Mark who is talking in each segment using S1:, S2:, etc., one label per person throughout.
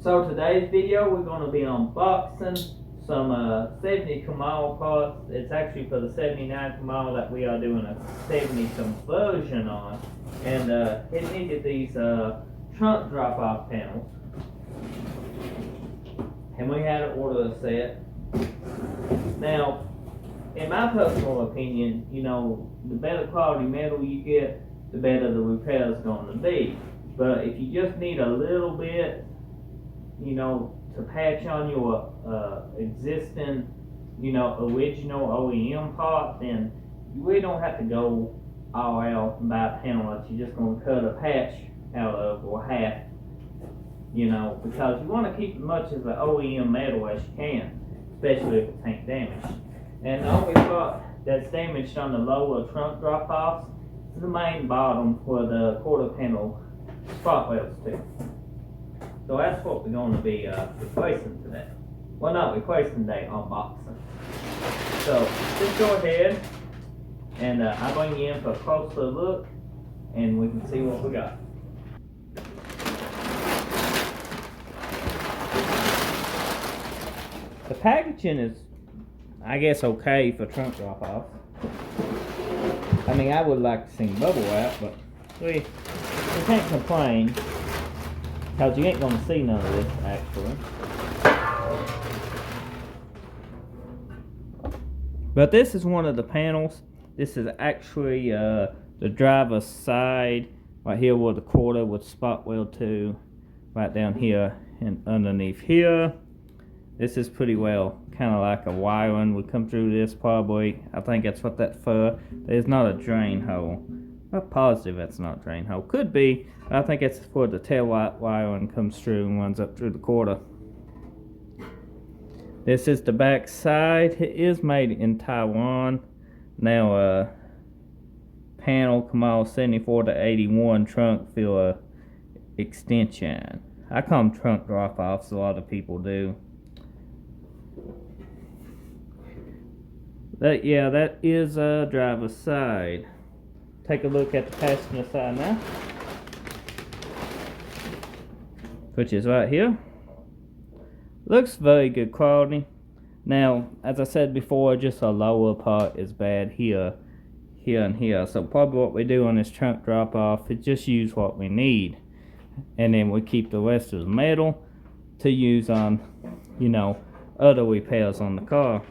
S1: So today's video we're going to be unboxing some 70 Camaro parts. It's actually for the 79 Camaro that we are doing a 70 conversion on. And it needed these trunk drop-off panels. And we had to order a set. Now, in my personal opinion, you know, the better quality metal you get, the better the repair is going to be. But if you just need a little bit, you know, to patch on your existing, you know, original OEM part, then you really don't have to go all out and buy a panel that you're just going to cut a patch out of, or half, you know, because you want to keep as much of the OEM metal as you can, especially if it ain't damaged. And the only part that's damaged on the lower trunk drop-offs is the main bottom where the quarter panel spot welds to. So that's what we're going to be replacing today. Well, not replacing today, unboxing. So just go ahead and I'll bring you in for a closer look and we can see what we got. The packaging is, I guess, okay for trunk drop-off. I mean, I would like to see bubble wrap, but we can't complain, because you ain't gonna see none of this actually. But this is one of the panels. This is actually the driver's side right here, where the quarter would spot weld to, right down here and underneath here. This is pretty well kind of like a wiring would come through this probably. I think that's what that's for. There's not a drain hole. I'm positive that's not a drain hole. Could be. I think it's for the tail light wiring comes through and runs up through the quarter. This is the back side. It is made in Taiwan. Now panel Camaro 74 to 81 trunk filler extension. I call them trunk drop-offs, a lot of people do. That is a driver's side. Take a look at the passenger side now, which is right here. Looks very good quality. Now, as I said before, just a lower part is bad here, here, and here. So probably what we do on this trunk drop off is just use what we need, and then we keep the rest of the metal to use on, you know, other repairs on the car.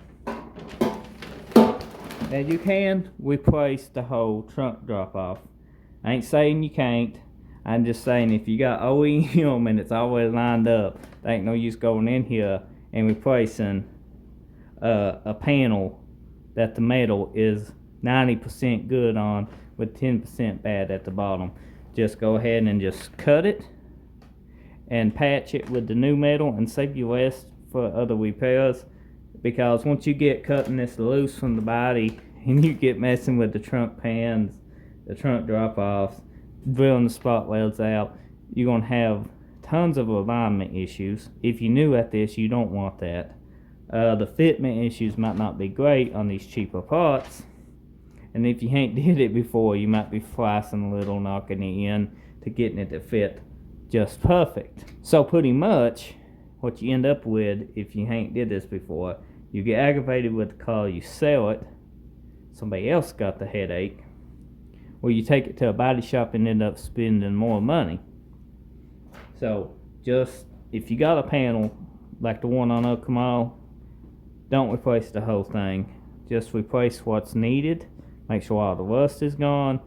S1: Now you can replace the whole trunk drop off. I ain't saying you can't. I'm just saying if you got OEM and it's always lined up, there ain't no use going in here and replacing a panel that the metal is 90% good on with 10% bad at the bottom. Just go ahead and just cut it and patch it with the new metal and save your rest for other repairs. Because once you get cutting this loose from the body and you get messing with the trunk pans, the trunk drop-offs, drilling the spot welds out, you're going to have tons of alignment issues. If you're new at this, you don't want that. The fitment issues might not be great on these cheaper parts. And if you ain't did it before, you might be slicing a little, knocking it in to getting it to fit just perfect. So pretty much what you end up with, if you ain't did this before, you get aggravated with the car, you sell it, somebody else got the headache, or you take it to a body shop and end up spending more money. So just, if you got a panel like the one on a Camaro, don't replace the whole thing. Just replace what's needed, make sure all the rust is gone,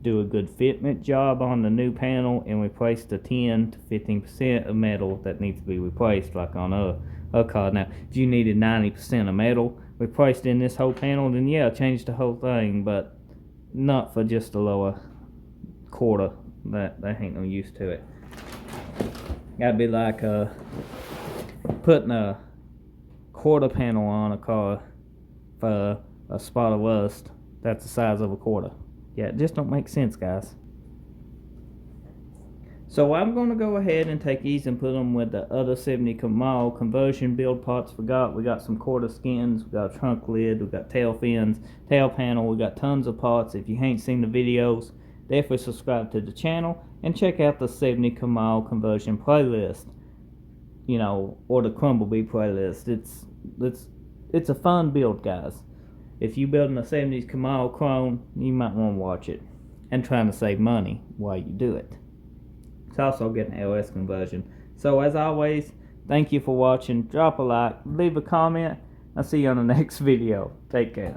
S1: do a good fitment job on the new panel, and replace the 10 to 15% of metal that needs to be replaced, like on a car. Now, if you needed 90% of metal replaced in this whole panel, then yeah, change the whole thing, but not for just a lower quarter. That ain't no use to it. That'd be like putting a quarter panel on a car for a spot of rust that's the size of a quarter. Yeah, it just don't make sense, guys. So I'm going to go ahead and take these and put them with the other 70 Camaro conversion build parts we got. We got some quarter skins, we got a trunk lid, we got tail fins, tail panel, we got tons of parts. If you ain't seen the videos, definitely subscribe to the channel and check out the 70 Camaro conversion playlist. or the Crumblebee playlist. It's a fun build, guys. If you building a 70s Camaro clone, you might want to watch it, and trying to save money while you do it. It's also getting an LS conversion. So as always, thank you for watching. Drop a like, leave a comment. I'll see you on the next video. Take care.